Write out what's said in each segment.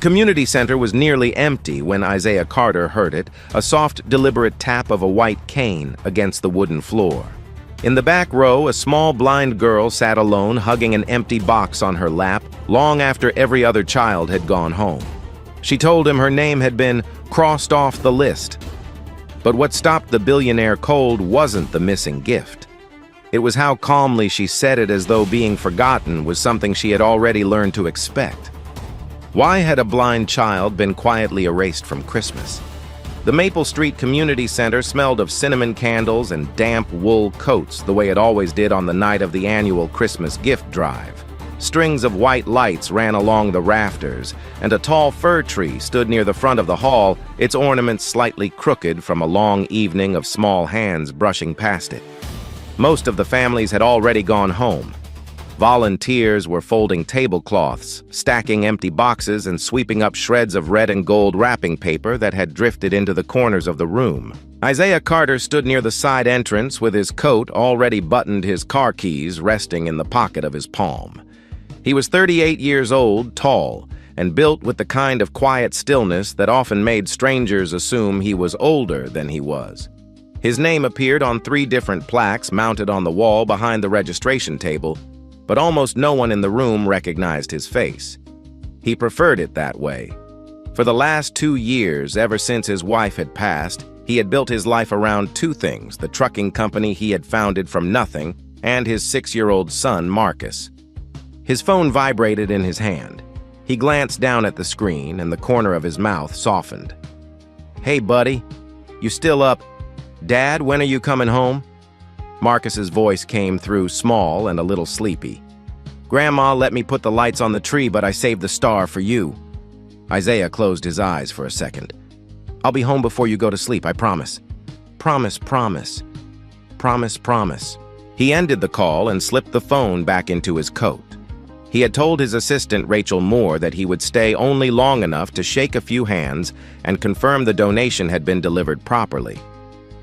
Community center was nearly empty when Isaiah Carter heard it, a soft, deliberate tap of a white cane against the wooden floor. In the back row, a small blind girl sat alone, hugging an empty box on her lap, long after every other child had gone home. She told him her name had been crossed off the list. But what stopped the billionaire cold wasn't the missing gift. It was how calmly she said it, as though being forgotten was something she had already learned to expect. Why had a blind child been quietly erased from Christmas? The Maple Street Community Center smelled of cinnamon candles and damp wool coats the way it always did on the night of the annual Christmas gift drive. Strings of white lights ran along the rafters, and a tall fir tree stood near the front of the hall, its ornaments slightly crooked from a long evening of small hands brushing past it. Most of the families had already gone home. Volunteers were folding tablecloths, stacking empty boxes, and sweeping up shreds of red and gold wrapping paper that had drifted into the corners of the room. Isaiah Carter stood near the side entrance with his coat already buttoned, his car keys resting in the pocket of his palm. He was 38 years old, tall, and built with the kind of quiet stillness that often made strangers assume he was older than he was. His name appeared on 3 different plaques mounted on the wall behind the registration table, but almost no one in the room recognized his face. He preferred it that way. For the last 2 years, ever since his wife had passed, he had built his life around 2 things: the trucking company he had founded from nothing, and his 6-year-old son, Marcus. His phone vibrated in his hand. He glanced down at the screen, and the corner of his mouth softened. "Hey, buddy, you still up? Dad, when are you coming home?" Marcus's voice came through small and a little sleepy. "Grandma let me put the lights on the tree, but I saved the star for you." Isaiah closed his eyes for a second. "I'll be home before you go to sleep, I promise." "Promise, promise. Promise, promise." He ended the call and slipped the phone back into his coat. He had told his assistant, Rachel Moore, that he would stay only long enough to shake a few hands and confirm the donation had been delivered properly.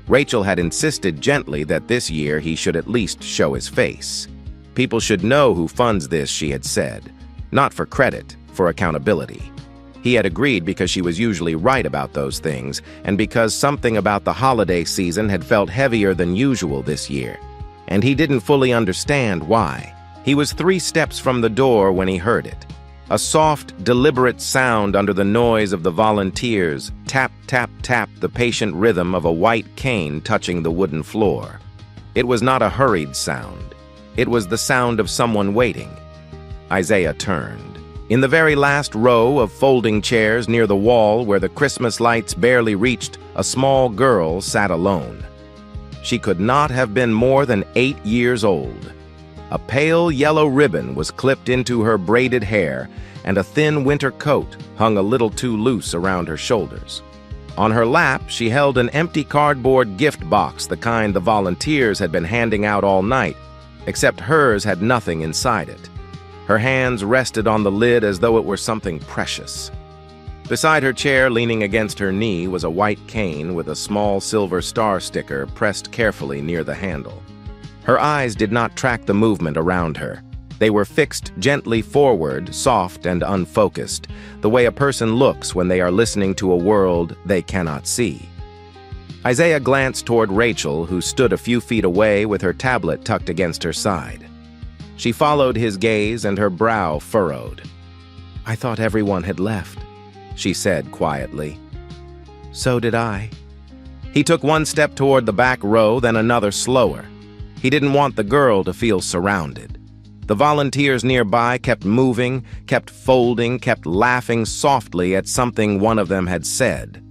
Rachel had insisted gently that this year he should at least show his face. People should know who funds this, she had said. Not for credit, for accountability. He had agreed because she was usually right about those things, and because something about the holiday season had felt heavier than usual this year. And he didn't fully understand why. He was 3 steps from the door when he heard it. A soft, deliberate sound under the noise of the volunteers, tap, tap, tap, the patient rhythm of a white cane touching the wooden floor. It was not a hurried sound. It was the sound of someone waiting. Isaiah turned. In the very last row of folding chairs near the wall where the Christmas lights barely reached, a small girl sat alone. She could not have been more than 8 years old. A pale yellow ribbon was clipped into her braided hair, and a thin winter coat hung a little too loose around her shoulders. On her lap, she held an empty cardboard gift box, the kind the volunteers had been handing out all night, except hers had nothing inside it. Her hands rested on the lid as though it were something precious. Beside her chair, leaning against her knee, was a white cane with a small silver star sticker pressed carefully near the handle. Her eyes did not track the movement around her. They were fixed gently forward, soft and unfocused, the way a person looks when they are listening to a world they cannot see. Isaiah glanced toward Rachel, who stood a few feet away with her tablet tucked against her side. She followed his gaze, and her brow furrowed. "I thought everyone had left," she said quietly. "So did I." He took 1 step toward the back row, then another slower. He didn't want the girl to feel surrounded. The volunteers nearby kept moving, kept folding, kept laughing softly at something one of them had said.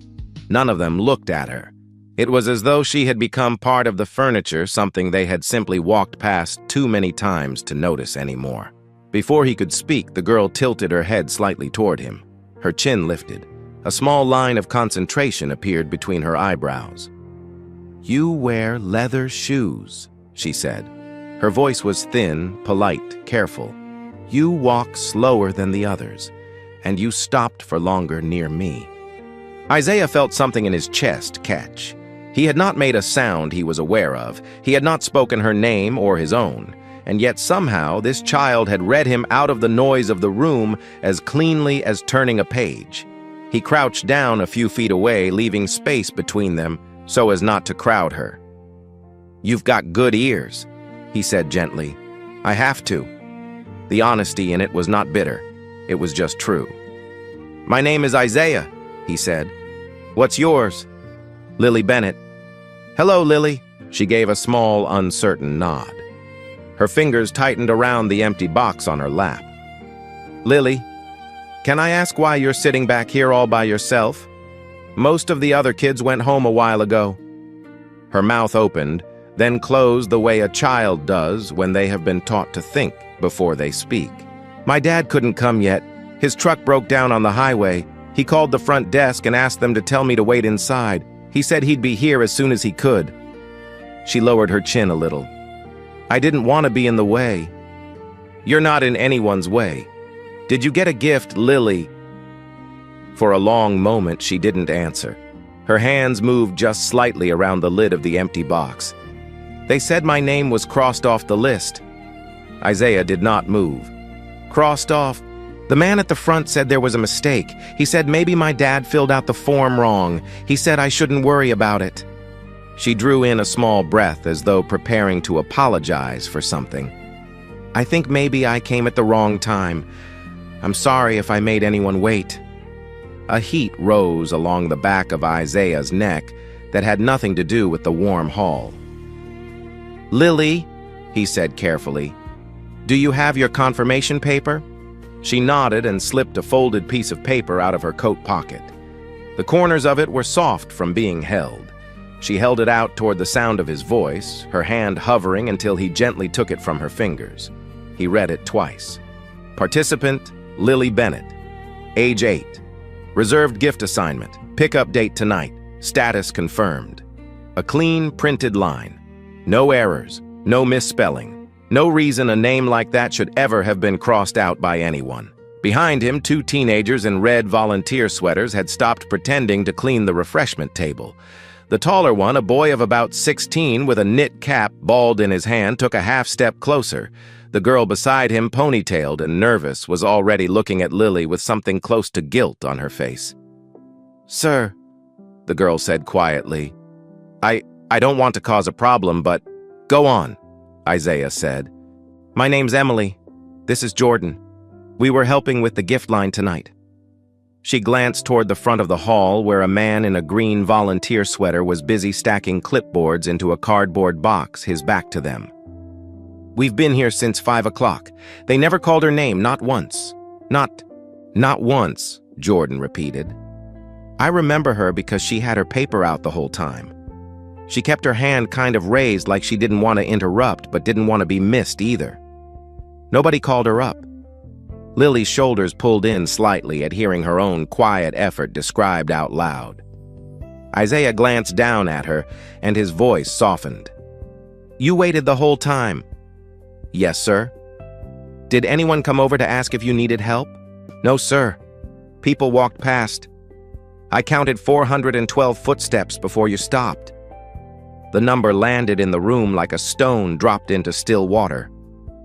None of them looked at her. It was as though she had become part of the furniture, something they had simply walked past too many times to notice anymore. Before he could speak, the girl tilted her head slightly toward him. Her chin lifted. A small line of concentration appeared between her eyebrows. "You wear leather shoes," she said. Her voice was thin, polite, careful. "You walk slower than the others, and you stopped for longer near me." Isaiah felt something in his chest catch. He had not made a sound he was aware of. He had not spoken her name or his own. and yet somehow this child had read him out of the noise of the room as cleanly as turning a page. He crouched down a few feet away, leaving space between them so as not to crowd her. "You've got good ears," he said gently. "I have to." The honesty in it was not bitter. It was just true. "My name is Isaiah," he said. "What's yours?" "Lily Bennett." "Hello, Lily." She gave a small, uncertain nod. Her fingers tightened around the empty box on her lap. "Lily, can I ask why you're sitting back here all by yourself? Most of the other kids went home a while ago." Her mouth opened, then closed the way a child does when they have been taught to think before they speak. "My dad couldn't come yet. His truck broke down on the highway. He called the front desk and asked them to tell me to wait inside. He said he'd be here as soon as he could." She lowered her chin a little. "I didn't want to be in the way." "You're not in anyone's way. Did you get a gift, Lily?" For a long moment, she didn't answer. Her hands moved just slightly around the lid of the empty box. "They said my name was crossed off the list." Isaiah did not move. "Crossed off? The man at the front said there was a mistake. He said maybe my dad filled out the form wrong. He said I shouldn't worry about it." She drew in a small breath as though preparing to apologize for something. "I think maybe I came at the wrong time. I'm sorry if I made anyone wait." A heat rose along the back of Isaiah's neck that had nothing to do with the warm hall. "Lily," he said carefully, "do you have your confirmation paper?" She nodded and slipped a folded piece of paper out of her coat pocket. The corners of it were soft from being held. She held it out toward the sound of his voice, her hand hovering until he gently took it from her fingers. He read it twice. "Participant, Lily Bennett. Age 8. Reserved gift assignment. Pickup date tonight. Status confirmed." A clean, printed line. No errors, no misspelling. No reason a name like that should ever have been crossed out by anyone. Behind him, 2 teenagers in red volunteer sweaters had stopped pretending to clean the refreshment table. The taller one, a boy of about 16 with a knit cap balled in his hand, took a half step closer. The girl beside him, ponytailed and nervous, was already looking at Lily with something close to guilt on her face. "Sir," the girl said quietly, I don't want to cause a problem, but..." "Go on," Isaiah said. "My name's Emily. This is Jordan. We were helping with the gift line tonight." She glanced toward the front of the hall where a man in a green volunteer sweater was busy stacking clipboards into a cardboard box, his back to them. "We've been here since 5 o'clock. They never called her name, not once." Not once," Jordan repeated. "I remember her because she had her paper out the whole time. She kept her hand kind of raised like she didn't want to interrupt but didn't want to be missed either. Nobody called her up." Lily's shoulders pulled in slightly at hearing her own quiet effort described out loud. Isaiah glanced down at her, and his voice softened. "You waited the whole time?" "Yes, sir." "Did anyone come over to ask if you needed help?" "No, sir. People walked past. I counted 412 footsteps before you stopped." The number landed in the room like a stone dropped into still water.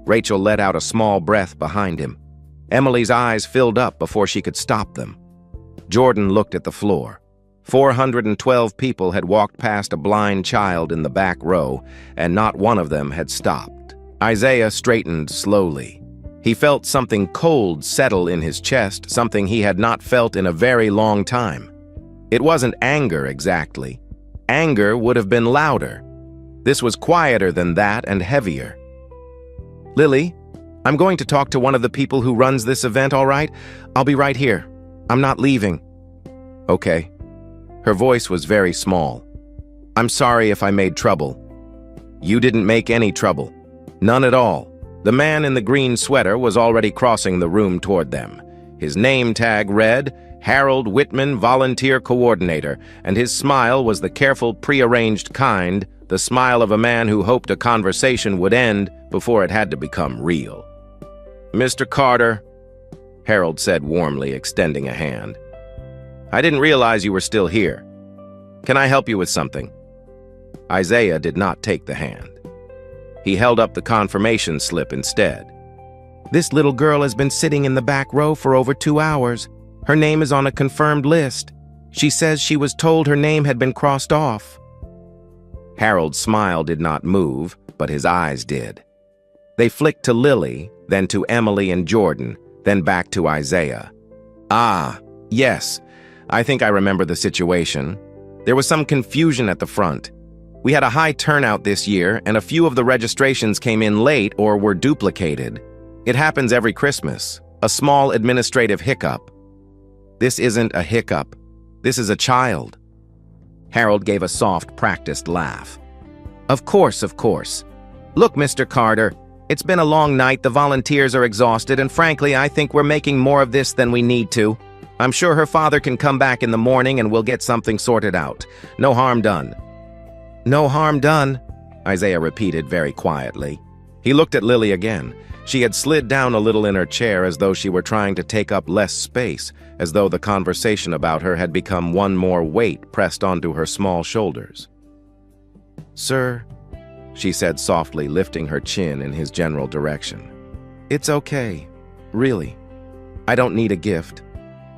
Rachel let out a small breath behind him. Emily's eyes filled up before she could stop them. Jordan looked at the floor. 412 people had walked past a blind child in the back row, and not one of them had stopped. Isaiah straightened slowly. He felt something cold settle in his chest, something he had not felt in a very long time. It wasn't anger exactly. Anger would have been louder. This was quieter than that and heavier. "Lily, I'm going to talk to one of the people who runs this event, all right? I'll be right here. I'm not leaving." "Okay." Her voice was very small. "I'm sorry if I made trouble." "You didn't make any trouble. None at all." The man in the green sweater was already crossing the room toward them. His name tag read, Harold Whitman, Volunteer Coordinator, and his smile was the careful, prearranged kind, the smile of a man who hoped a conversation would end before it had to become real. "Mr. Carter," Harold said warmly, extending a hand. "I didn't realize you were still here. Can I help you with something?" Isaiah did not take the hand. He held up the confirmation slip instead. "This little girl has been sitting in the back row for over 2 hours. Her name is on a confirmed list. She says she was told her name had been crossed off." Harold's smile did not move, but his eyes did. They flicked to Lily, then to Emily and Jordan, then back to Isaiah. "Ah, yes, I think I remember the situation. There was some confusion at the front. We had a high turnout this year, and a few of the registrations came in late or were duplicated. It happens every Christmas, a small administrative hiccup." "This isn't a hiccup. This is a child." Harold gave a soft, practiced laugh. Of course. Look, Mr. Carter, it's been a long night, the volunteers are exhausted, and frankly, I think we're making more of this than we need to. I'm sure her father can come back in the morning and we'll get something sorted out. No harm done." "No harm done," Isaiah repeated very quietly. He looked at Lily again. She had slid down a little in her chair as though she were trying to take up less space, as though the conversation about her had become one more weight pressed onto her small shoulders. "Sir," she said softly, lifting her chin in his general direction. "It's okay. Really. I don't need a gift.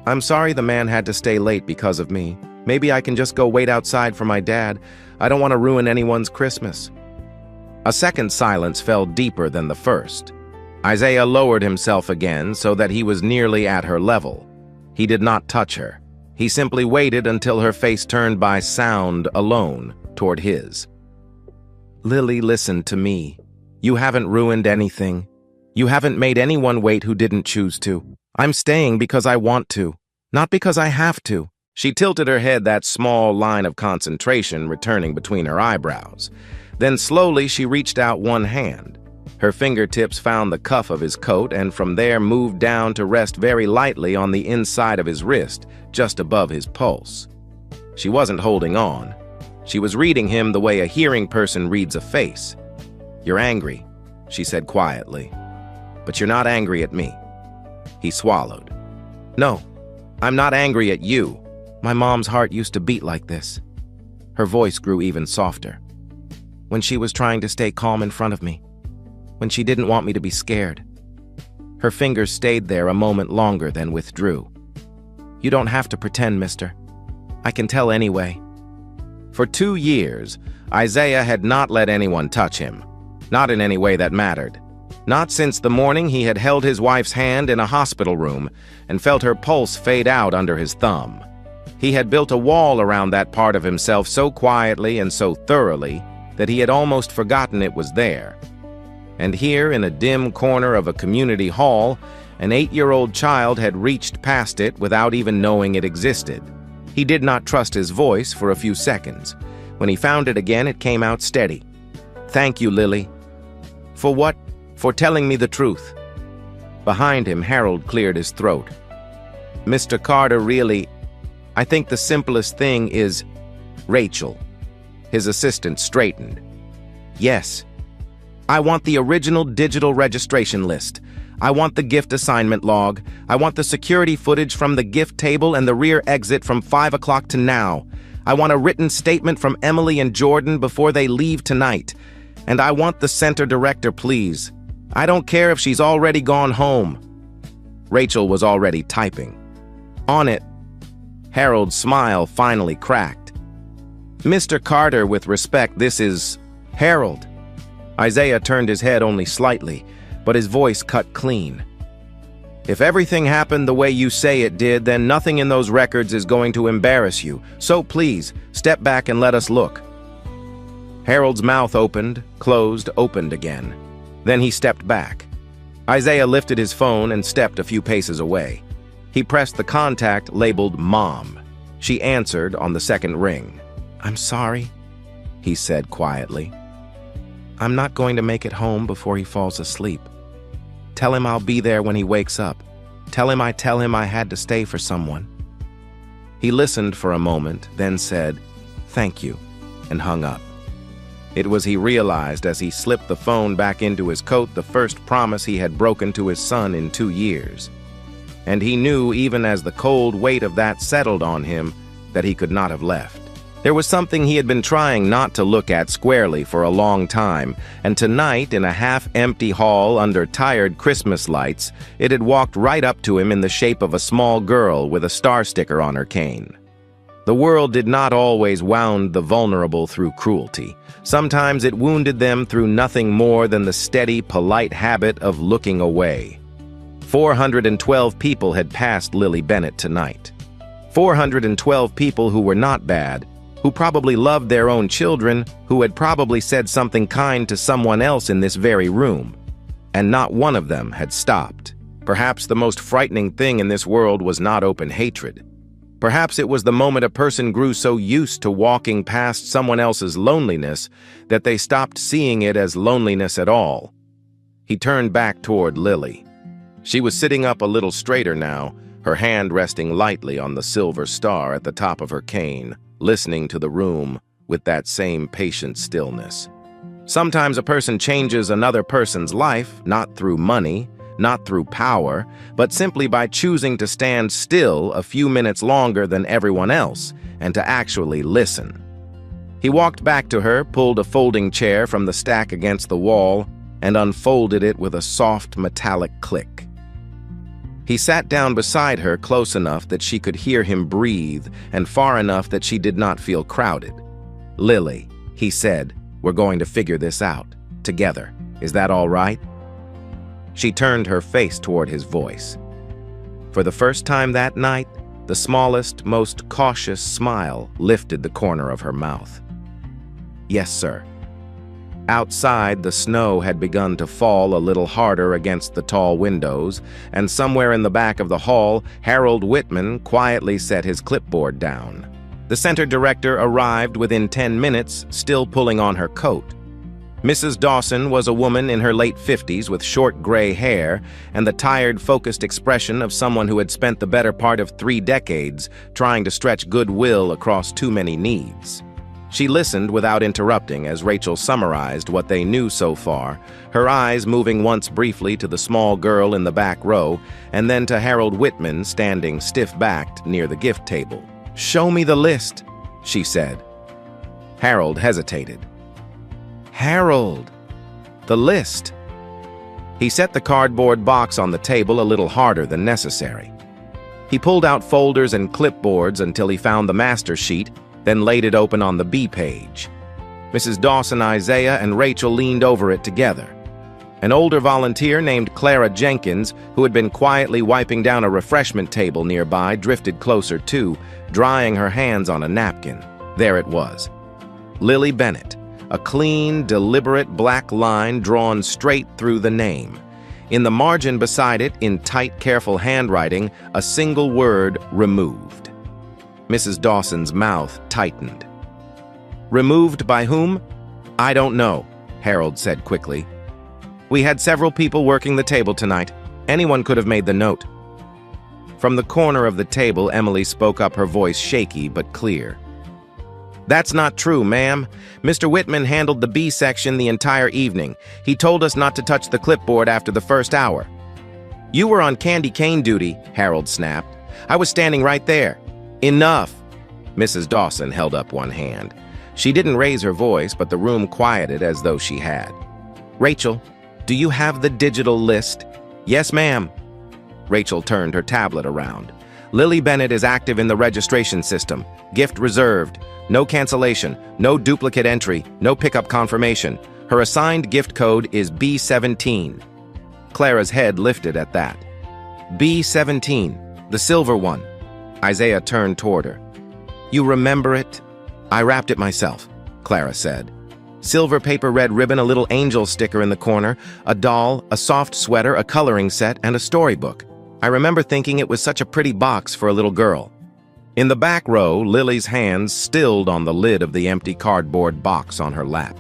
I'm sorry the man had to stay late because of me. Maybe I can just go wait outside for my dad. I don't want to ruin anyone's Christmas." A second silence fell deeper than the first. Isaiah lowered himself again so that he was nearly at her level. He did not touch her. He simply waited until her face turned by sound alone toward his. "Lily, listen to me. You haven't ruined anything. You haven't made anyone wait who didn't choose to. I'm staying because I want to, not because I have to." She tilted her head, that small line of concentration returning between her eyebrows. Then slowly she reached out one hand. Her fingertips found the cuff of his coat and from there moved down to rest very lightly on the inside of his wrist, just above his pulse. She wasn't holding on. She was reading him the way a hearing person reads a face. "You're angry," she said quietly. "But you're not angry at me." He swallowed. "No, I'm not angry at you. My mom's heart used to beat like this." Her voice grew even softer. "When she was trying to stay calm in front of me. When she didn't want me to be scared." Her fingers stayed there a moment longer, then withdrew. "You don't have to pretend, mister. I can tell anyway." For 2 years, Isaiah had not let anyone touch him. Not in any way that mattered. Not since the morning he had held his wife's hand in a hospital room and felt her pulse fade out under his thumb. He had built a wall around that part of himself so quietly and so thoroughly that he had almost forgotten it was there. And here, in a dim corner of a community hall, an 8-year-old child had reached past it without even knowing it existed. He did not trust his voice for a few seconds. When he found it again, it came out steady. "Thank you, Lily." "For what?" "For telling me the truth." Behind him, Harold cleared his throat. "Mr. Carter, really, I think the simplest thing is Rachel." His assistant straightened. "Yes. I want the original digital registration list. I want the gift assignment log. I want the security footage from the gift table and the rear exit from 5 o'clock to now. I want a written statement from Emily and Jordan before they leave tonight. And I want the center director, please. I don't care if she's already gone home." Rachel was already typing. "On it." Harold's smile finally cracked. "Mr. Carter, with respect, this is Harold." Isaiah turned his head only slightly, but his voice cut clean. "If everything happened the way you say it did, then nothing in those records is going to embarrass you. So please, step back and let us look." Harold's mouth opened, closed, opened again. Then he stepped back. Isaiah lifted his phone and stepped a few paces away. He pressed the contact labeled Mom. She answered on the second ring. "I'm sorry," he said quietly. "I'm not going to make it home before he falls asleep. Tell him I'll be there when he wakes up. Tell him I had to stay for someone." He listened for a moment, then said, "Thank you," and hung up. It was, he realized as he slipped the phone back into his coat, the first promise he had broken to his son in 2 years. And he knew, even as the cold weight of that settled on him, that he could not have left. There was something he had been trying not to look at squarely for a long time, and tonight, in a half-empty hall under tired Christmas lights, it had walked right up to him in the shape of a small girl with a star sticker on her cane. The world did not always wound the vulnerable through cruelty. Sometimes it wounded them through nothing more than the steady, polite habit of looking away. 412 people had passed Lily Bennett tonight. 412 people who were not bad, who probably loved their own children, who had probably said something kind to someone else in this very room. And not one of them had stopped. Perhaps the most frightening thing in this world was not open hatred. Perhaps it was the moment a person grew so used to walking past someone else's loneliness that they stopped seeing it as loneliness at all. He turned back toward Lily. She was sitting up a little straighter now, her hand resting lightly on the silver star at the top of her cane, listening to the room with that same patient stillness. Sometimes a person changes another person's life, not through money, not through power, but simply by choosing to stand still a few minutes longer than everyone else and to actually listen. He walked back to her, pulled a folding chair from the stack against the wall, and unfolded it with a soft metallic click. He sat down beside her close enough that she could hear him breathe and far enough that she did not feel crowded. "Lily," he said, "we're going to figure this out, together. Is that all right?" She turned her face toward his voice. For the first time that night, the smallest, most cautious smile lifted the corner of her mouth. "Yes, sir." Outside, the snow had begun to fall a little harder against the tall windows, and somewhere in the back of the hall, Harold Whitman quietly set his clipboard down. The center director arrived within 10 minutes, still pulling on her coat. Mrs. Dawson was a woman in her late 50s with short gray hair and the tired, focused expression of someone who had spent the better part of 3 decades trying to stretch goodwill across too many needs. She listened without interrupting as Rachel summarized what they knew so far, her eyes moving once briefly to the small girl in the back row and then to Harold Whitman standing stiff-backed near the gift table. "Show me the list," she said. Harold hesitated. "Harold, the list." He set the cardboard box on the table a little harder than necessary. He pulled out folders and clipboards until he found the master sheet, then laid it open on the B page. Mrs. Dawson, Isaiah, and Rachel leaned over it together. An older volunteer named Clara Jenkins, who had been quietly wiping down a refreshment table nearby, drifted closer too, drying her hands on a napkin. There it was. Lily Bennett, a clean, deliberate black line drawn straight through the name. In the margin beside it, in tight, careful handwriting, a single word, "removed." Mrs. Dawson's mouth tightened. "Removed by whom?" "I don't know," Harold said quickly. "We had several people working the table tonight. Anyone could have made the note." From the corner of the table, Emily spoke up, her voice shaky but clear. "That's not true, ma'am. Mr. Whitman handled the B section the entire evening. He told us not to touch the clipboard after the first hour." "You were on candy cane duty," Harold snapped. "I was standing right there." "Enough!" Mrs. Dawson held up one hand. She didn't raise her voice, but the room quieted as though she had. "Rachel, do you have the digital list?" "Yes, ma'am." Rachel turned her tablet around. "Lily Bennett is active in the registration system. Gift reserved. No cancellation, no duplicate entry, no pickup confirmation. Her assigned gift code is B17. Clara's head lifted at that. "B17, the silver one." Isaiah turned toward her. "You remember it?" "I wrapped it myself," Clara said. "Silver paper red ribbon, a little angel sticker in the corner, a doll, a soft sweater, a coloring set, and a storybook. I remember thinking it was such a pretty box for a little girl." In the back row, Lily's hands stilled on the lid of the empty cardboard box on her lap.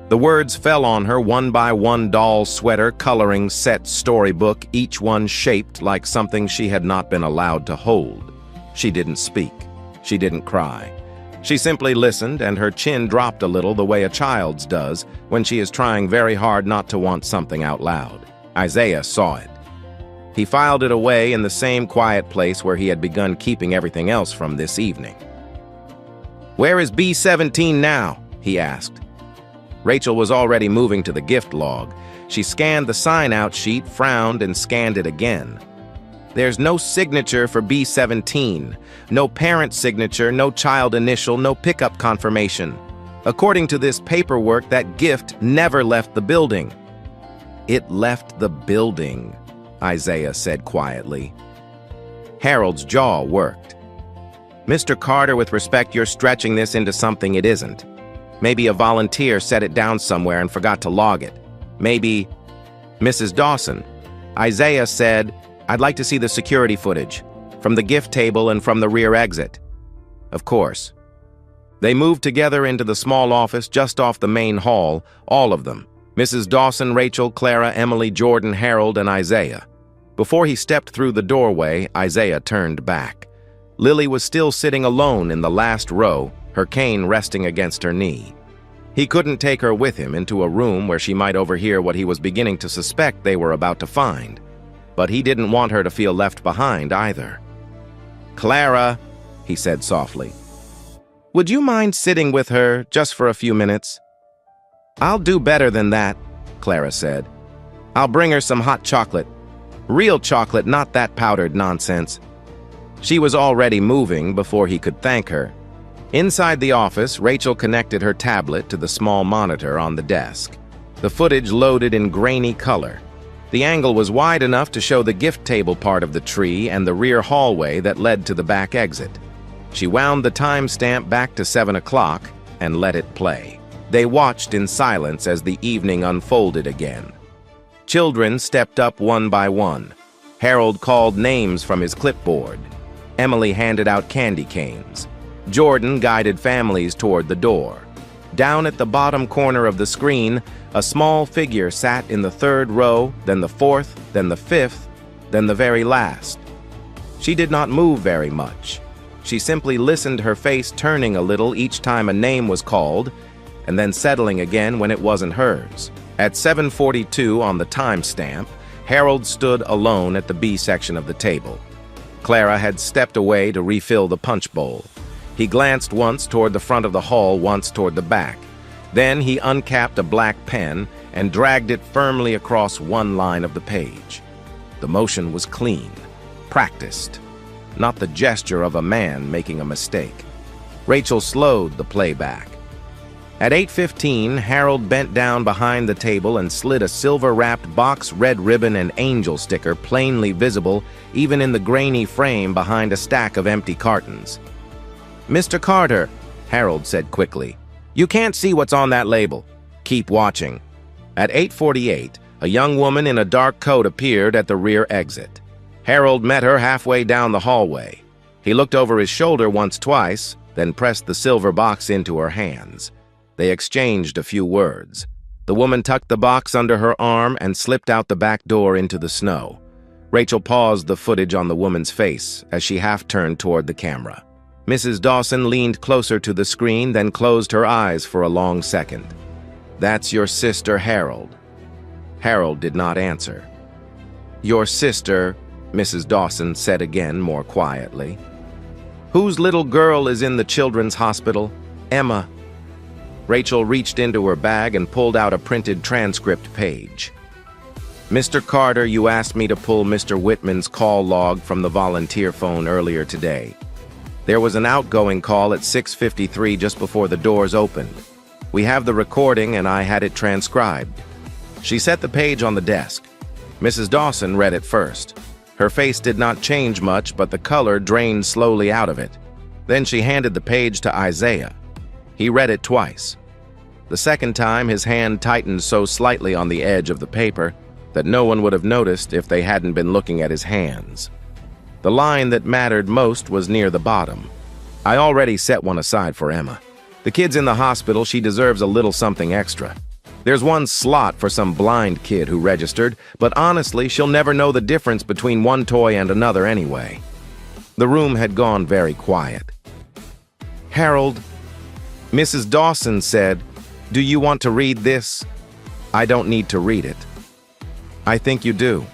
The words fell on her one by one: doll, sweater, coloring set, storybook, each one shaped like something she had not been allowed to hold. She didn't speak. She didn't cry. She simply listened, and her chin dropped a little the way a child's does when she is trying very hard not to want something out loud. Isaiah saw it. He filed it away in the same quiet place where he had begun keeping everything else from this evening. "Where is B-17 now?" he asked. Rachel was already moving to the gift log. She scanned the sign-out sheet, frowned, and scanned it again. "There's no signature for B-17. No parent signature, no child initial, no pickup confirmation. According to this paperwork, that gift never left the building." "It left the building," Isaiah said quietly. Harold's jaw worked. "Mr. Carter, with respect, you're stretching this into something it isn't. Maybe a volunteer set it down somewhere and forgot to log it. Maybe..." "Mrs. Dawson," Isaiah said, "I'd like to see the security footage, from the gift table and from the rear exit." "Of course." They moved together into the small office just off the main hall, all of them. Mrs. Dawson, Rachel, Clara, Emily, Jordan, Harold, and Isaiah. Before he stepped through the doorway, Isaiah turned back. Lily was still sitting alone in the last row, her cane resting against her knee. He couldn't take her with him into a room where she might overhear what he was beginning to suspect they were about to find. But he didn't want her to feel left behind either. "Clara," he said softly, "would you mind sitting with her just for a few minutes?" "I'll do better than that," Clara said. "I'll bring her some hot chocolate. Real chocolate, not that powdered nonsense." She was already moving before he could thank her. Inside the office, Rachel connected her tablet to the small monitor on the desk. The footage loaded in grainy color. The angle was wide enough to show the gift table part of the tree and the rear hallway that led to the back exit. She wound the timestamp back to 7 o'clock and let it play. They watched in silence as the evening unfolded again. Children stepped up one by one. Harold called names from his clipboard. Emily handed out candy canes. Jordan guided families toward the door. Down at the bottom corner of the screen, a small figure sat in the third row, then the fourth, then the fifth, then the very last. She did not move very much. She simply listened, her face turning a little each time a name was called, and then settling again when it wasn't hers. At 7:42 on the timestamp, Harold stood alone at the B section of the table. Clara had stepped away to refill the punch bowl. He glanced once toward the front of the hall, once toward the back. Then he uncapped a black pen and dragged it firmly across one line of the page. The motion was clean, practiced, not the gesture of a man making a mistake. Rachel slowed the playback. At 8:15, Harold bent down behind the table and slid a silver-wrapped box, red ribbon, and angel sticker plainly visible even in the grainy frame behind a stack of empty cartons. "Mr. Carter," Harold said quickly, "you can't see what's on that label. Keep watching." At 8:48, a young woman in a dark coat appeared at the rear exit. Harold met her halfway down the hallway. He looked over his shoulder twice, then pressed the silver box into her hands. They exchanged a few words. The woman tucked the box under her arm and slipped out the back door into the snow. Rachel paused the footage on the woman's face as she half-turned toward the camera. Mrs. Dawson leaned closer to the screen, then closed her eyes for a long second. "That's your sister, Harold." Harold did not answer. "Your sister," Mrs. Dawson said again more quietly. "Whose little girl is in the children's hospital?" "Emma." Rachel reached into her bag and pulled out a printed transcript page. "Mr. Carter, you asked me to pull Mr. Whitman's call log from the volunteer phone earlier today. There was an outgoing call at 6:53 just before the doors opened. We have the recording and I had it transcribed." She set the page on the desk. Mrs. Dawson read it first. Her face did not change much, but the color drained slowly out of it. Then she handed the page to Isaiah. He read it twice. The second time, his hand tightened so slightly on the edge of the paper that no one would have noticed if they hadn't been looking at his hands. The line that mattered most was near the bottom. "I already set one aside for Emma. The kid's in the hospital, she deserves a little something extra. There's one slot for some blind kid who registered, but honestly, she'll never know the difference between one toy and another anyway." The room had gone very quiet. "Harold," Mrs. Dawson said, "do you want to read this?" "I don't need to read it." "I think you do."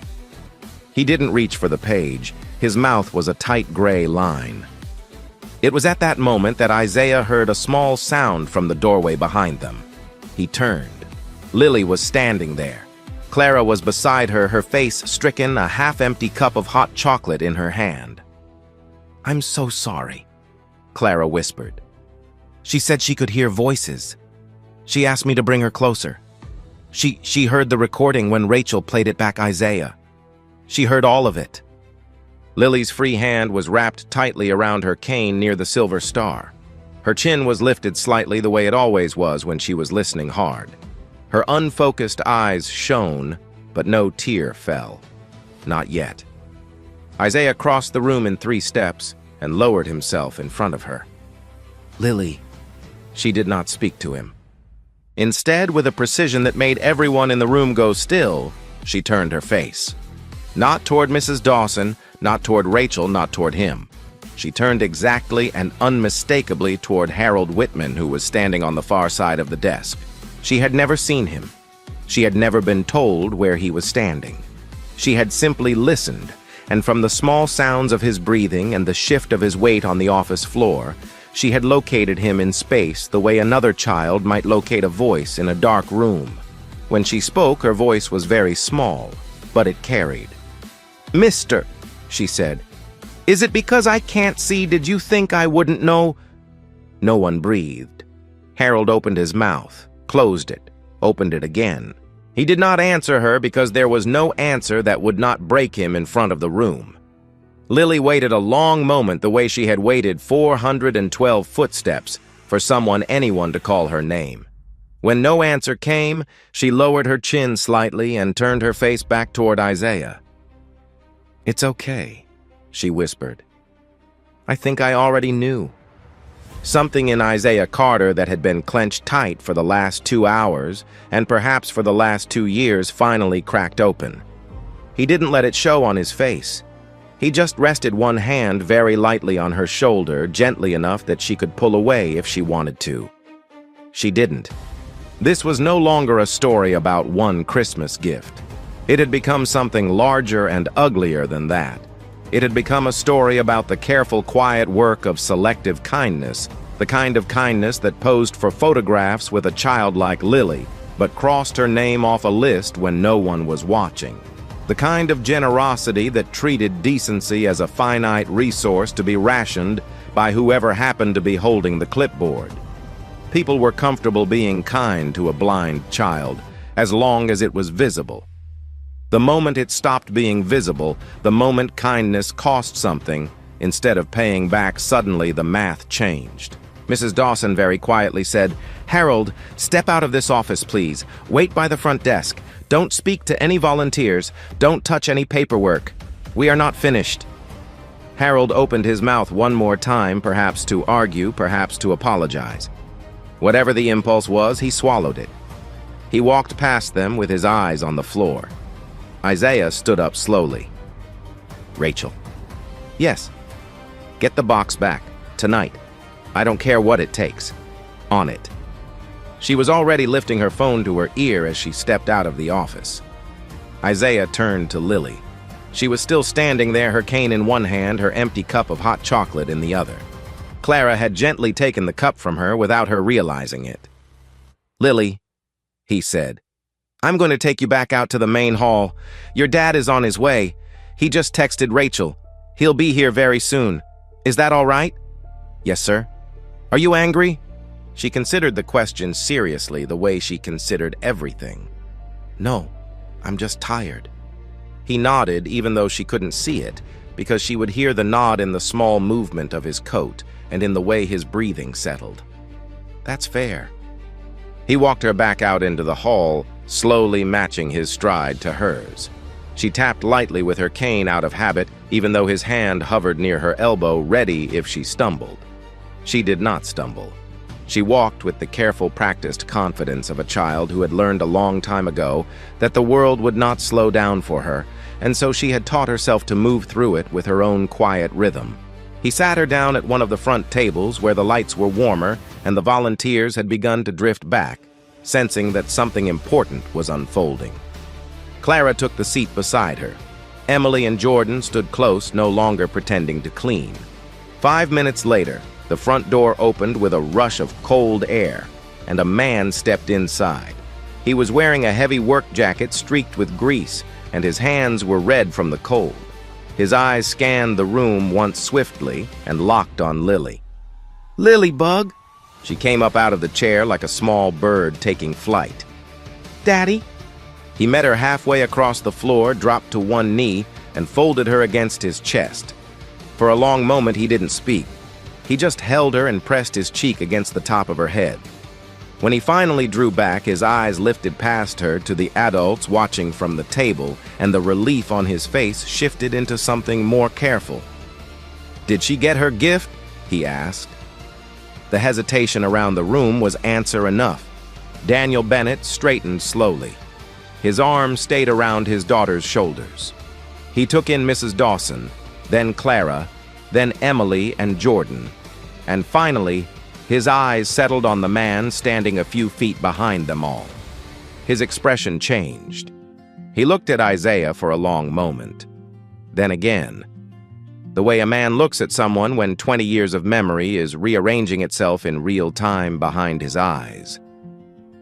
He didn't reach for the page. His mouth was a tight gray line. It was at that moment that Isaiah heard a small sound from the doorway behind them. He turned. Lily was standing there. Clara was beside her, her face stricken, a half-empty cup of hot chocolate in her hand. "I'm so sorry," Clara whispered. "She said she could hear voices. She asked me to bring her closer. She heard the recording when Rachel played it back Isaiah. She heard all of it." Lily's free hand was wrapped tightly around her cane near the silver star. Her chin was lifted slightly the way it always was when she was listening hard. Her unfocused eyes shone, but no tear fell. Not yet. Isaiah crossed the room in 3 steps and lowered himself in front of her. "Lily." She did not speak to him. Instead, with a precision that made everyone in the room go still, she turned her face. Not toward Mrs. Dawson, not toward Rachel, not toward him. She turned exactly and unmistakably toward Harold Whitman, who was standing on the far side of the desk. She had never seen him. She had never been told where he was standing. She had simply listened, and from the small sounds of his breathing and the shift of his weight on the office floor, she had located him in space the way another child might locate a voice in a dark room. When she spoke, her voice was very small, but it carried. "Mister," she said, "is it because I can't see? Did you think I wouldn't know?" No one breathed. Harold opened his mouth, closed it, opened it again. He did not answer her because there was no answer that would not break him in front of the room. Lily waited a long moment the way she had waited 412 footsteps for anyone to call her name. When no answer came, she lowered her chin slightly and turned her face back toward Isaiah. "It's okay," she whispered. "I think I already knew." Something in Isaiah Carter that had been clenched tight for the last 2 hours, and perhaps for the last 2 years, finally cracked open. He didn't let it show on his face. He just rested one hand very lightly on her shoulder, gently enough that she could pull away if she wanted to. She didn't. This was no longer a story about one Christmas gift. It had become something larger and uglier than that. It had become a story about the careful, quiet work of selective kindness, the kind of kindness that posed for photographs with a child like Lily, but crossed her name off a list when no one was watching. The kind of generosity that treated decency as a finite resource to be rationed by whoever happened to be holding the clipboard. People were comfortable being kind to a blind child, as long as it was visible. The moment it stopped being visible, the moment kindness cost something, instead of paying back, suddenly the math changed. Mrs. Dawson very quietly said, "Harold, step out of this office, please. Wait by the front desk. Don't speak to any volunteers. Don't touch any paperwork. We are not finished." Harold opened his mouth one more time, perhaps to argue, perhaps to apologize. Whatever the impulse was, he swallowed it. He walked past them with his eyes on the floor. Isaiah stood up slowly. "Rachel." "Yes." "Get the box back. Tonight. I don't care what it takes. On it." She was already lifting her phone to her ear as she stepped out of the office. Isaiah turned to Lily. She was still standing there, her cane in one hand, her empty cup of hot chocolate in the other. Clara had gently taken the cup from her without her realizing it. "Lily," he said, "I'm going to take you back out to the main hall. Your dad is on his way. He just texted Rachel. He'll be here very soon. Is that all right?" "Yes, sir." "Are you angry?" She considered the question seriously, the way she considered everything. "No, I'm just tired." He nodded, even though she couldn't see it, because she would hear the nod in the small movement of his coat and in the way his breathing settled. "That's fair." He walked her back out into the hall, slowly matching his stride to hers. She tapped lightly with her cane out of habit, even though his hand hovered near her elbow, ready if she stumbled. She did not stumble. She walked with the careful, practiced confidence of a child who had learned a long time ago that the world would not slow down for her, and so she had taught herself to move through it with her own quiet rhythm. He sat her down at one of the front tables where the lights were warmer and the volunteers had begun to drift back, sensing that something important was unfolding. Clara took the seat beside her. Emily and Jordan stood close, no longer pretending to clean. 5 minutes later, The front door opened with a rush of cold air, and a man stepped inside. He was wearing a heavy work jacket streaked with grease, and his hands were red from the cold. His eyes scanned the room once swiftly and locked on Lily. "Lily-bug!" She came up out of the chair like a small bird taking flight. "Daddy?" He met her halfway across the floor, dropped to one knee, and folded her against his chest. For a long moment he didn't speak. He just held her and pressed his cheek against the top of her head. When he finally drew back, his eyes lifted past her to the adults watching from the table, and the relief on his face shifted into something more careful. "Did she get her gift?" he asked. The hesitation around the room was answer enough. Daniel Bennett straightened slowly. His arm stayed around his daughter's shoulders. He took in Mrs. Dawson, then Clara, then Emily and Jordan, and finally, his eyes settled on the man standing a few feet behind them all. His expression changed. He looked at Isaiah for a long moment. Then again, the way a man looks at someone when 20 years of memory is rearranging itself in real time behind his eyes.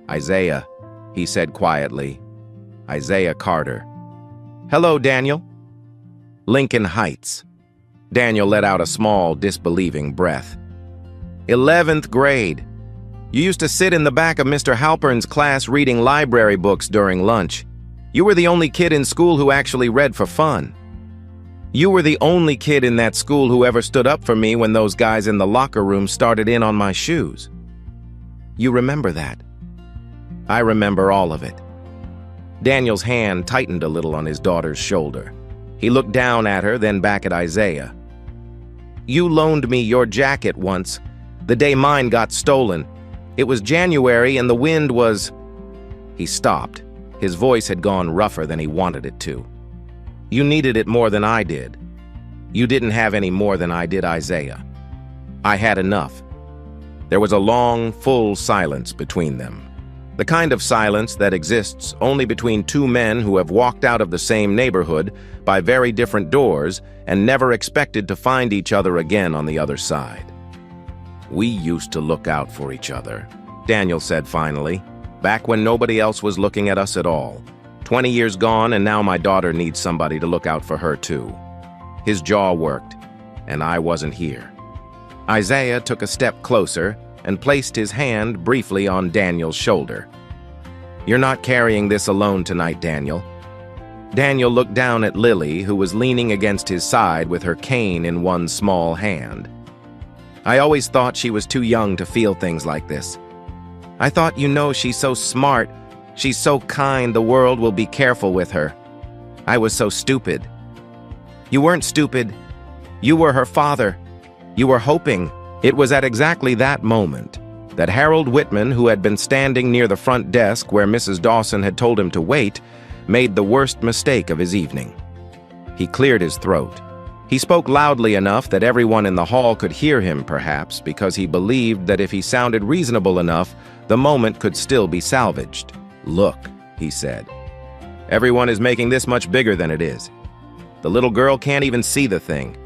"Isaiah," he said quietly. "Isaiah Carter." "Hello, Daniel." "Lincoln Heights." Daniel let out a small, disbelieving breath. 11th grade. You used to sit in the back of Mr. Halpern's class reading library books during lunch. You were the only kid in school who actually read for fun. You were the only kid in that school who ever stood up for me when those guys in the locker room started in on my shoes. You remember that? I remember all of it. Daniel's hand tightened a little on his daughter's shoulder. He looked down at her, then back at Isaiah. You loaned me your jacket once, the day mine got stolen. It was January and the wind was... He stopped. His voice had gone rougher than he wanted it to. You needed it more than I did. You didn't have any more than I did, Isaiah. I had enough. There was a long, full silence between them. The kind of silence that exists only between two men who have walked out of the same neighborhood by very different doors and never expected to find each other again on the other side. We used to look out for each other, Daniel said finally, back when nobody else was looking at us at all. 20 years gone, and now my daughter needs somebody to look out for her too. His jaw worked, and I wasn't here. Isaiah took a step closer and placed his hand briefly on Daniel's shoulder. You're not carrying this alone tonight, Daniel. Daniel looked down at Lily, who was leaning against his side with her cane in one small hand. I always thought she was too young to feel things like this. I thought, she's so smart, she's so kind, the world will be careful with her. I was so stupid. You weren't stupid. You were her father. You were hoping. It was at exactly that moment that Harold Whitman, who had been standing near the front desk where Mrs. Dawson had told him to wait, made the worst mistake of his evening. He cleared his throat. He spoke loudly enough that everyone in the hall could hear him, perhaps, because he believed that if he sounded reasonable enough, the moment could still be salvaged. Look, he said. Everyone is making this much bigger than it is. The little girl can't even see the thing.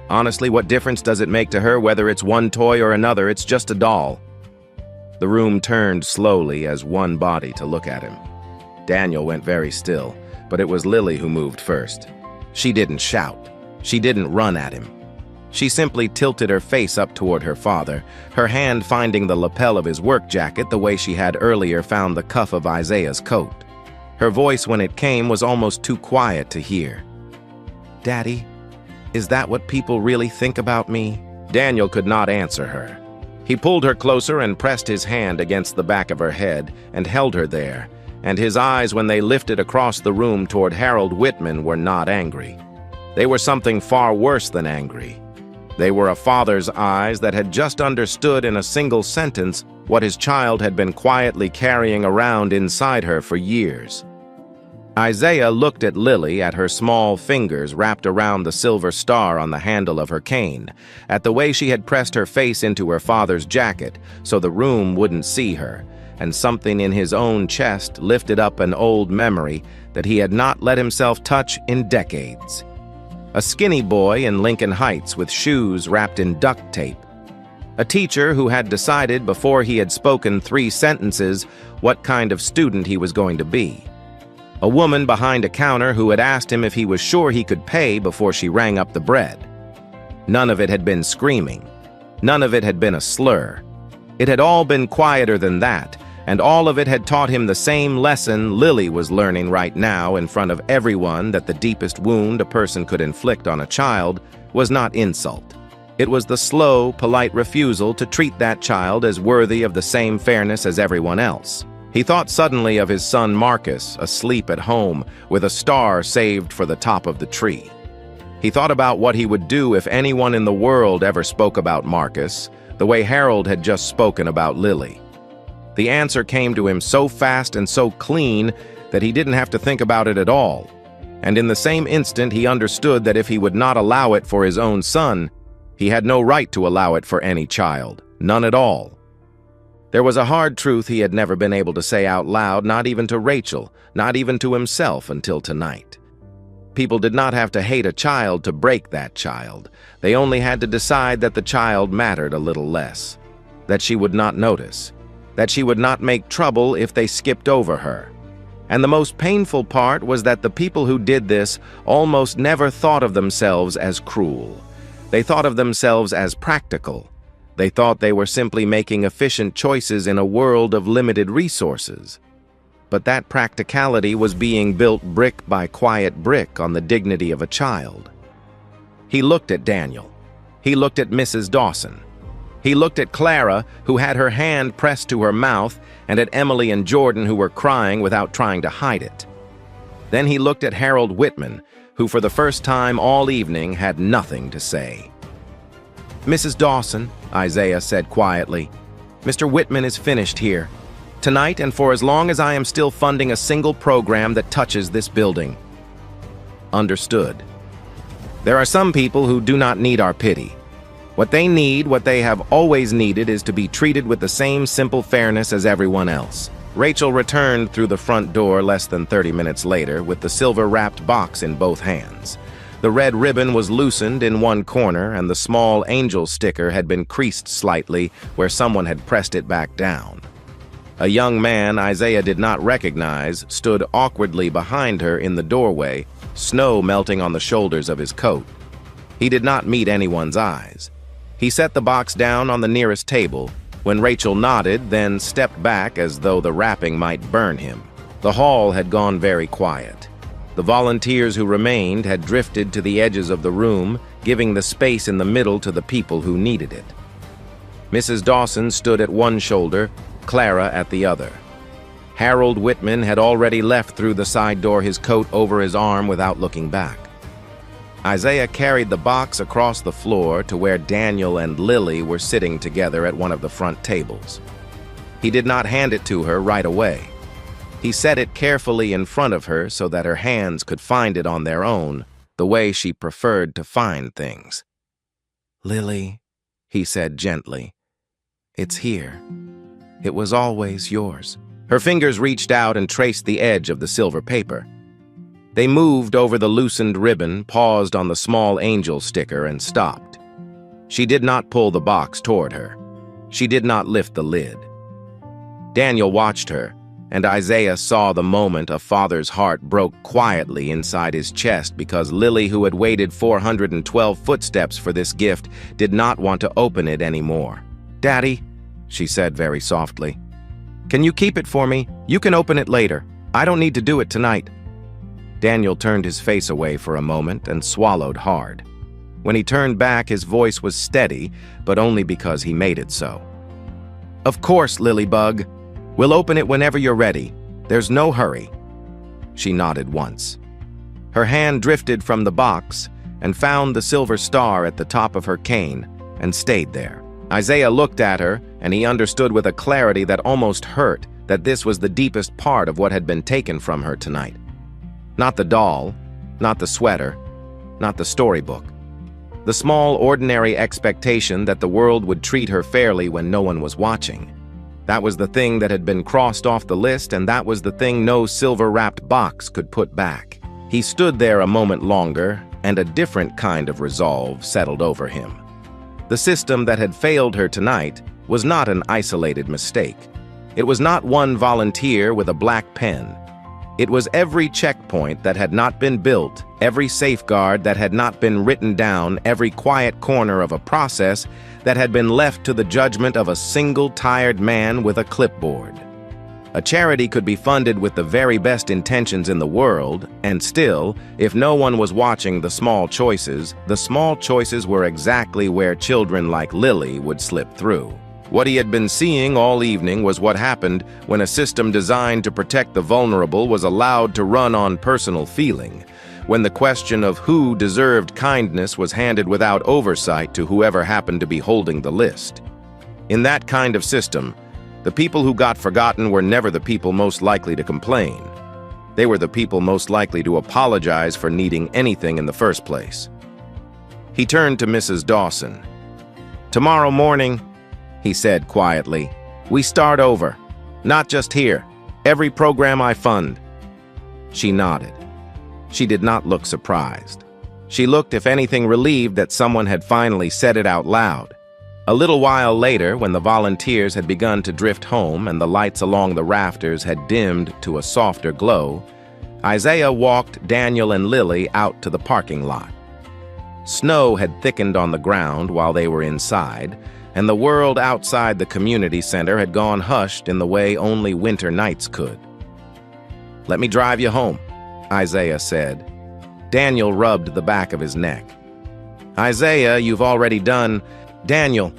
Honestly, what difference does it make to her whether it's one toy or another? It's just a doll. The room turned slowly as one body to look at him. Daniel went very still, but it was Lily who moved first. She didn't shout. She didn't run at him. She simply tilted her face up toward her father, her hand finding the lapel of his work jacket the way she had earlier found the cuff of Isaiah's coat. Her voice, when it came, was almost too quiet to hear. Daddy, is that what people really think about me? Daniel could not answer her. He pulled her closer and pressed his hand against the back of her head and held her there, and his eyes, when they lifted across the room toward Harold Whitman, were not angry. They were something far worse than angry. They were a father's eyes that had just understood in a single sentence what his child had been quietly carrying around inside her for years. Isaiah looked at Lily, at her small fingers wrapped around the silver star on the handle of her cane, at the way she had pressed her face into her father's jacket so the room wouldn't see her, and something in his own chest lifted up an old memory that he had not let himself touch in decades. A skinny boy in Lincoln Heights with shoes wrapped in duct tape. A teacher who had decided before he had spoken 3 sentences what kind of student he was going to be. A woman behind a counter who had asked him if he was sure he could pay before she rang up the bread. None of it had been screaming. None of it had been a slur. It had all been quieter than that, and all of it had taught him the same lesson Lily was learning right now in front of everyone, that the deepest wound a person could inflict on a child was not insult. It was the slow, polite refusal to treat that child as worthy of the same fairness as everyone else. He thought suddenly of his son Marcus, asleep at home, with a star saved for the top of the tree. He thought about what he would do if anyone in the world ever spoke about Marcus, the way Harold had just spoken about Lily. The answer came to him so fast and so clean that he didn't have to think about it at all. And in the same instant he understood that if he would not allow it for his own son, he had no right to allow it for any child, none at all. There was a hard truth he had never been able to say out loud, not even to Rachel, not even to himself until tonight. People did not have to hate a child to break that child. They only had to decide that the child mattered a little less, that she would not notice, that she would not make trouble if they skipped over her. And the most painful part was that the people who did this almost never thought of themselves as cruel. They thought of themselves as practical. They thought they were simply making efficient choices in a world of limited resources. But that practicality was being built brick by quiet brick on the dignity of a child. He looked at Daniel. He looked at Mrs. Dawson. He looked at Clara, who had her hand pressed to her mouth, and at Emily and Jordan, who were crying without trying to hide it. Then he looked at Harold Whitman, who for the first time all evening had nothing to say. "Mrs. Dawson," Isaiah said quietly, "Mr. Whitman is finished here. Tonight and for as long as I am still funding a single program that touches this building." Understood. There are some people who do not need our pity. What they need, what they have always needed, is to be treated with the same simple fairness as everyone else. Rachel returned through the front door less than 30 minutes later with the silver-wrapped box in both hands. The red ribbon was loosened in one corner, and the small angel sticker had been creased slightly where someone had pressed it back down. A young man Isaiah did not recognize stood awkwardly behind her in the doorway, snow melting on the shoulders of his coat. He did not meet anyone's eyes. He set the box down on the nearest table when Rachel nodded, then stepped back as though the wrapping might burn him. The hall had gone very quiet. The volunteers who remained had drifted to the edges of the room, giving the space in the middle to the people who needed it. Mrs. Dawson stood at one shoulder, Clara at the other. Harold Whitman had already left through the side door, his coat over his arm, without looking back. Isaiah carried the box across the floor to where Daniel and Lily were sitting together at one of the front tables. He did not hand it to her right away. He set it carefully in front of her so that her hands could find it on their own, the way she preferred to find things. "Lily," he said gently, "it's here. It was always yours." Her fingers reached out and traced the edge of the silver paper. They moved over the loosened ribbon, paused on the small angel sticker, and stopped. She did not pull the box toward her. She did not lift the lid. Daniel watched her, and Isaiah saw the moment a father's heart broke quietly inside his chest because Lily, who had waited 412 footsteps for this gift, did not want to open it anymore. "Daddy," she said very softly, "can you keep it for me? You can open it later. I don't need to do it tonight." Daniel turned his face away for a moment and swallowed hard. When he turned back, his voice was steady, but only because he made it so. "Of course, Lilybug. We'll open it whenever you're ready. There's no hurry." She nodded once. Her hand drifted from the box and found the silver star at the top of her cane and stayed there. Isaiah looked at her, and he understood with a clarity that almost hurt that this was the deepest part of what had been taken from her tonight. Not the doll, not the sweater, not the storybook. The small, ordinary expectation that the world would treat her fairly when no one was watching. That was the thing that had been crossed off the list, and that was the thing no silver-wrapped box could put back. He stood there a moment longer, and a different kind of resolve settled over him. The The system that had failed her tonight was not an isolated mistake. It was not one volunteer with a black pen. It was every checkpoint that had not been built, every safeguard that had not been written down, every quiet corner of a process that had been left to the judgment of a single tired man with a clipboard. A charity could be funded with the very best intentions in the world, and still, if no one was watching the small choices were exactly where children like Lily would slip through. What he had been seeing all evening was what happened when a system designed to protect the vulnerable was allowed to run on personal feeling, when the question of who deserved kindness was handed without oversight to whoever happened to be holding the list. In that kind of system, the people who got forgotten were never the people most likely to complain. They were the people most likely to apologize for needing anything in the first place. He turned to Mrs. Dawson. "Tomorrow morning," he said quietly, "we start over. Not just here. Every program I fund." She nodded. She did not look surprised. She looked, if anything, relieved that someone had finally said it out loud. A little while later, when the volunteers had begun to drift home and the lights along the rafters had dimmed to a softer glow, Isaiah walked Daniel and Lily out to the parking lot. Snow had thickened on the ground while they were inside, and the world outside the community center had gone hushed in the way only winter nights could. "Let me drive you home," Isaiah said. Daniel rubbed the back of his neck. "Isaiah, you've already done..." "Daniel,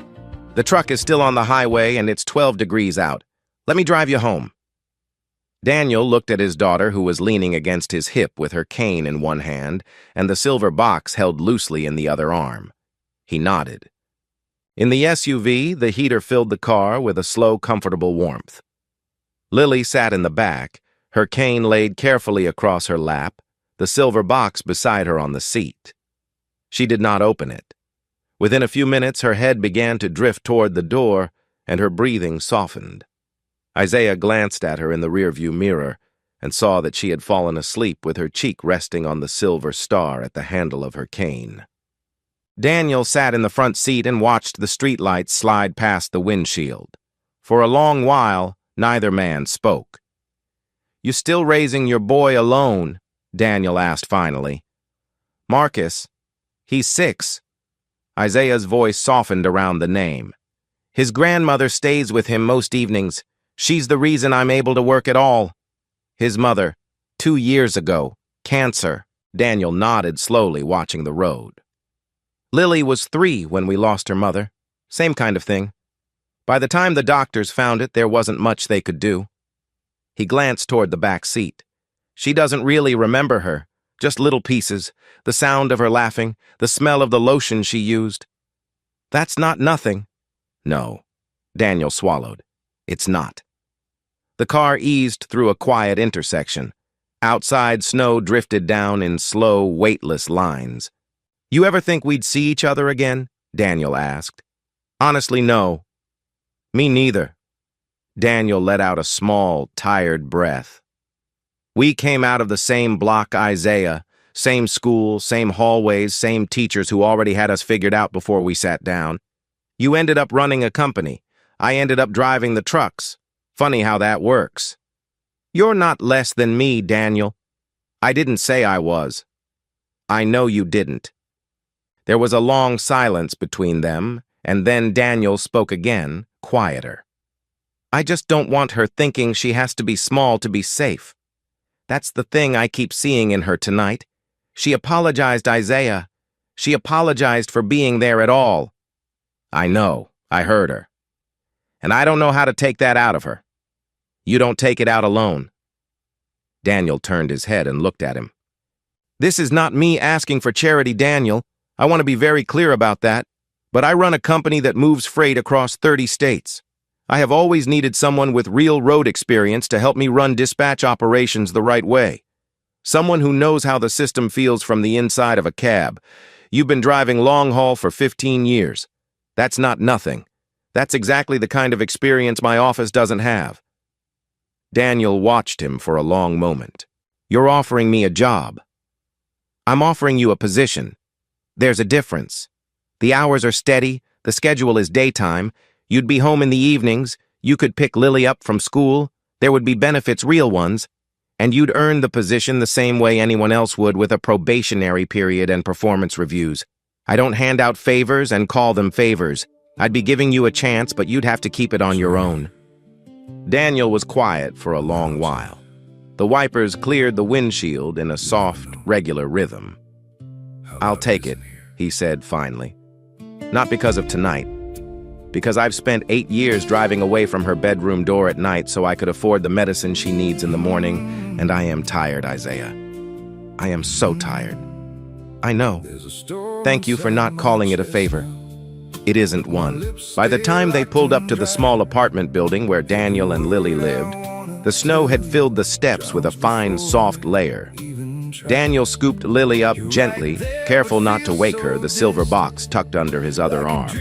the truck is still on the highway and it's 12 degrees out. Let me drive you home." Daniel looked at his daughter, who was leaning against his hip with her cane in one hand and the silver box held loosely in the other arm. He nodded. In the SUV, the heater filled the car with a slow, comfortable warmth. Lily sat in the back, her cane laid carefully across her lap, the silver box beside her on the seat. She did not open it. Within a few minutes, her head began to drift toward the door, and her breathing softened. Isaiah glanced at her in the rearview mirror and saw that she had fallen asleep with her cheek resting on the silver star at the handle of her cane. Daniel sat in the front seat and watched the streetlights slide past the windshield. For a long while, neither man spoke. "You still raising your boy alone?" Daniel asked finally. "Marcus, he's 6. Isaiah's voice softened around the name. "His grandmother stays with him most evenings. She's the reason I'm able to work at all. His mother, 2 years ago, cancer." Daniel nodded slowly, watching the road. "Lily was 3 when we lost her mother. Same kind of thing. By the time the doctors found it, there wasn't much they could do." He glanced toward the back seat. "She doesn't really remember her, just little pieces, the sound of her laughing, the smell of the lotion she used." "That's not nothing." "No," Daniel swallowed. "It's not." The car eased through a quiet intersection. Outside, snow drifted down in slow, weightless lines. "You ever think we'd see each other again?" Daniel asked. "Honestly, no." "Me neither." Daniel let out a small, tired breath. "We came out of the same block, Isaiah. Same school, same hallways, same teachers who already had us figured out before we sat down. You ended up running a company. I ended up driving the trucks. Funny how that works." "You're not less than me, Daniel." "I didn't say I was." "I know you didn't." There was a long silence between them, and then Daniel spoke again, quieter. "I just don't want her thinking she has to be small to be safe. That's the thing I keep seeing in her tonight. She apologized, Isaiah. She apologized for being there at all." "I know. I heard her. And I don't know how to take that out of her." "You don't take it out alone." Daniel turned his head and looked at him. "This is not me asking for charity, Daniel. I want to be very clear about that. But I run a company that moves freight across 30 states. I have always needed someone with real road experience to help me run dispatch operations the right way. Someone who knows how the system feels from the inside of a cab. You've been driving long haul for 15 years. That's not nothing. That's exactly the kind of experience my office doesn't have." Daniel watched him for a long moment. "You're offering me a job." "I'm offering you a position. There's a difference. The hours are steady, The schedule is daytime. You'd be home in the evenings. You could pick Lily up from school. There would be benefits, real ones. And you'd earn the position the same way anyone else would with a probationary period and performance reviews. I don't hand out favors and call them favors. I'd be giving you a chance, but you'd have to keep it on your own. Daniel was quiet for a long while. The wipers cleared the windshield in a soft, regular rhythm. "I'll take it," he said finally. "Not because of tonight. Because I've spent 8 years driving away from her bedroom door at night so I could afford the medicine she needs in the morning, and I am tired, Isaiah. I am so tired." "I know. Thank you for not calling it a favor." "It isn't one." By the time they pulled up to the small apartment building where Daniel and Lily lived, the snow had filled the steps with a fine, soft layer. Daniel scooped Lily up gently, careful not to wake her, the silver box tucked under his other arm.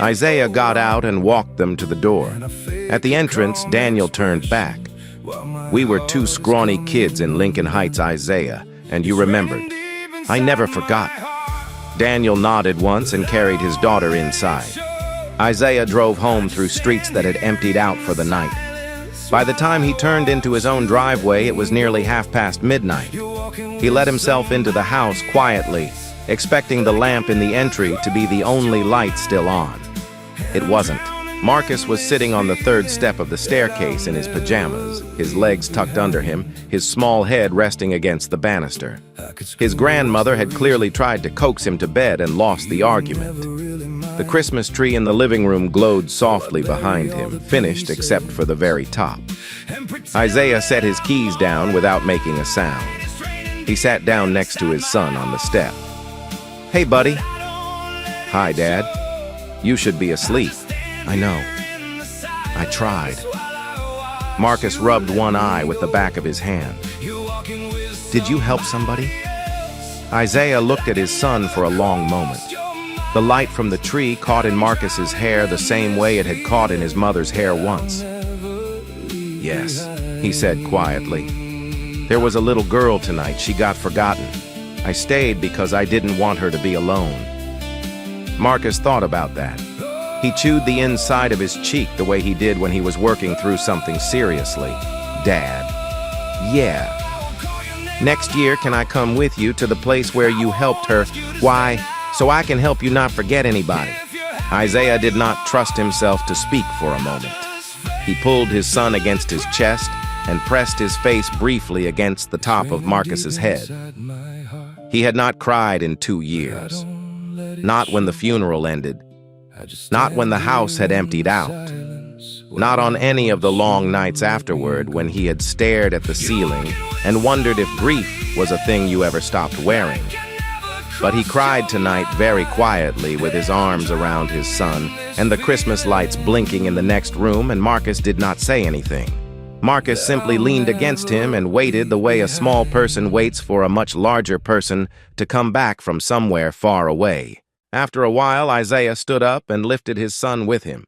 Isaiah got out and walked them to the door. At the entrance, Daniel turned back. "We were 2 scrawny kids in Lincoln Heights, Isaiah, and you remembered." "I never forgot." Daniel nodded once and carried his daughter inside. Isaiah drove home through streets that had emptied out for the night. By the time he turned into his own driveway, it was nearly midnight. He let himself into the house quietly, expecting the lamp in the entry to be the only light still on. It wasn't. Marcus was sitting on the 3rd step of the staircase in his pajamas, his legs tucked under him, his small head resting against the banister. His grandmother had clearly tried to coax him to bed and lost the argument. The Christmas tree in the living room glowed softly behind him, finished except for the very top. Isaiah set his keys down without making a sound. He sat down next to his son on the step. "Hey, buddy." "Hi, Dad. You should be asleep." "I know. I tried." Marcus rubbed one eye with the back of his hand. "Did you help somebody?" Isaiah looked at his son for a long moment. The light from the tree caught in Marcus's hair the same way it had caught in his mother's hair once. "Yes," he said quietly. "There was a little girl tonight. She got forgotten. I stayed because I didn't want her to be alone." Marcus thought about that. He chewed the inside of his cheek the way he did when he was working through something seriously. "Dad." "Yeah." "Next year, can I come with you to the place where you helped her? Why, so I can help you not forget anybody." Isaiah did not trust himself to speak for a moment. He pulled his son against his chest and pressed his face briefly against the top of Marcus's head. He had not cried in 2 years. Not when the funeral ended. Not when the house had emptied out. Not on any of the long nights afterward when he had stared at the ceiling and wondered if grief was a thing you ever stopped wearing. But he cried tonight very quietly with his arms around his son and the Christmas lights blinking in the next room, and Marcus did not say anything. Marcus simply leaned against him and waited the way a small person waits for a much larger person to come back from somewhere far away. After a while, Isaiah stood up and lifted his son with him.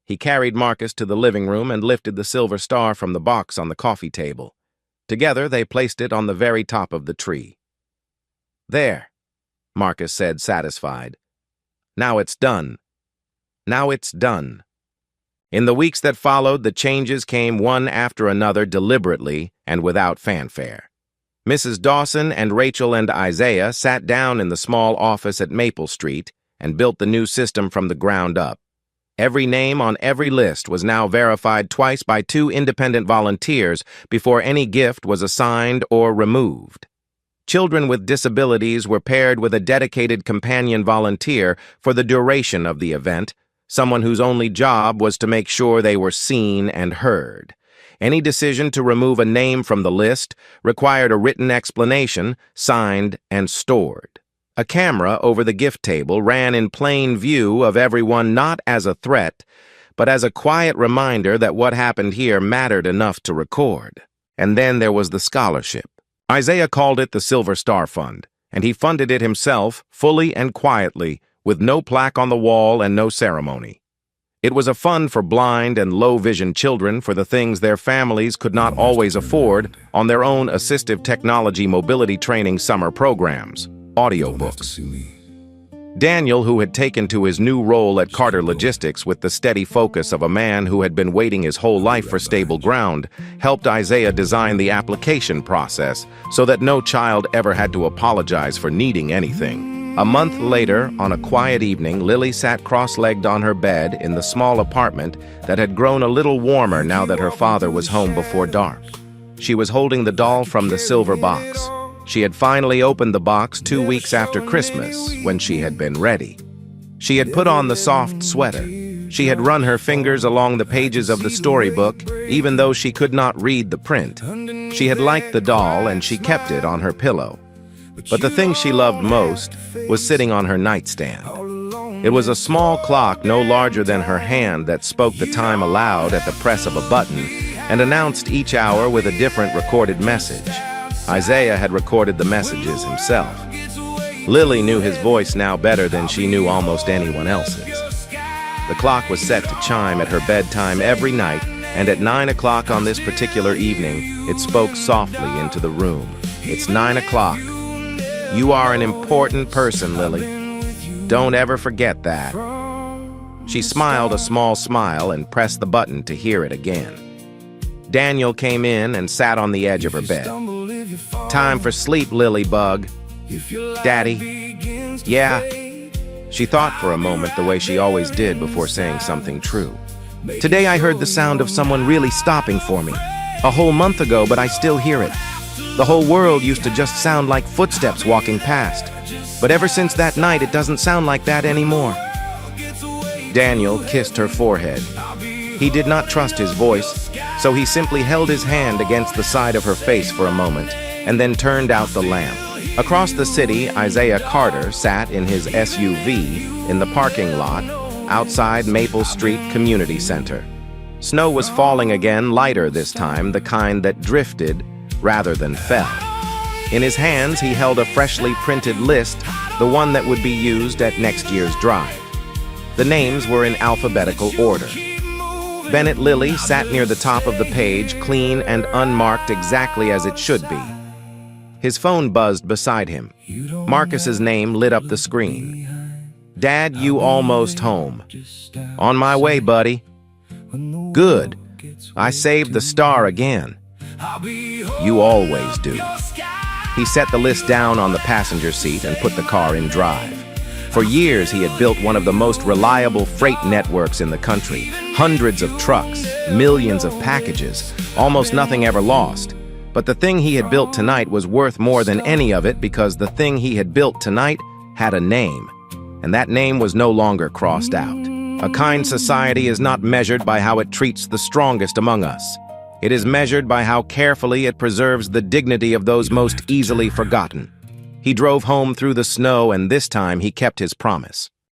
He carried Marcus to the living room and lifted the silver star from the box on the coffee table. Together, they placed it on the very top of the tree. "There," Marcus said, satisfied. "Now it's done. Now it's done." In the weeks that followed, the changes came one after another deliberately and without fanfare. Mrs. Dawson and Rachel and Isaiah sat down in the small office at Maple Street and built the new system from the ground up. Every name on every list was now verified twice by 2 independent volunteers before any gift was assigned or removed. Children with disabilities were paired with a dedicated companion volunteer for the duration of the event, someone whose only job was to make sure they were seen and heard. Any decision to remove a name from the list required a written explanation, signed and stored. A camera over the gift table ran in plain view of everyone, not as a threat, but as a quiet reminder that what happened here mattered enough to record. And then there was the scholarship. Isaiah called it the Silver Star Fund, and he funded it himself, fully and quietly, with no plaque on the wall and no ceremony. It was a fund for blind and low-vision children for the things their families could not always afford on their own assistive technology mobility training summer programs, audiobooks. Daniel, who had taken to his new role at Carter Logistics with the steady focus of a man who had been waiting his whole life for stable ground, helped Isaiah design the application process so that no child ever had to apologize for needing anything. A month later, on a quiet evening, Lily sat cross-legged on her bed in the small apartment that had grown a little warmer now that her father was home before dark. She was holding the doll from the silver box. She had finally opened the box 2 weeks after Christmas, when she had been ready. She had put on the soft sweater. She had run her fingers along the pages of the storybook, even though she could not read the print. She had liked the doll, and she kept it on her pillow. But the thing she loved most was sitting on her nightstand. It was a small clock no larger than her hand that spoke the time aloud at the press of a button and announced each hour with a different recorded message. Isaiah had recorded the messages himself. Lily knew his voice now better than she knew almost anyone else's. The clock was set to chime at her bedtime every night, and at 9 o'clock on this particular evening, it spoke softly into the room. "It's 9 o'clock. You are an important person, Lily. Don't ever forget that." She smiled a small smile and pressed the button to hear it again. Daniel came in and sat on the edge of her bed. "Time for sleep, Lily Bug." "Daddy?" "Yeah." She thought for a moment the way she always did before saying something true. "Today I heard the sound of someone really stopping for me. A whole month ago, but I still hear it. The whole world used to just sound like footsteps walking past. But ever since that night, it doesn't sound like that anymore." Daniel kissed her forehead. He did not trust his voice, so he simply held his hand against the side of her face for a moment, and then turned out the lamp. Across the city, Isaiah Carter sat in his SUV in the parking lot outside Maple Street Community Center. Snow was falling again, lighter this time, the kind that drifted rather than fell. In his hands, he held a freshly printed list, the one that would be used at next year's drive. The names were in alphabetical order. Bennett Lilly sat near the top of the page, clean and unmarked exactly as it should be. His phone buzzed beside him. Marcus's name lit up the screen. "Dad, you almost home." "On my way, buddy." "Good. I saved the star again." "You always do." He set the list down on the passenger seat and put the car in drive. For years, he had built one of the most reliable freight networks in the country. Hundreds of trucks, millions of packages, almost nothing ever lost. But the thing he had built tonight was worth more than any of it because the thing he had built tonight had a name. And that name was no longer crossed out. A kind society is not measured by how it treats the strongest among us. It is measured by how carefully it preserves the dignity of those most easily forgotten. He drove home through the snow, and this time he kept his promise.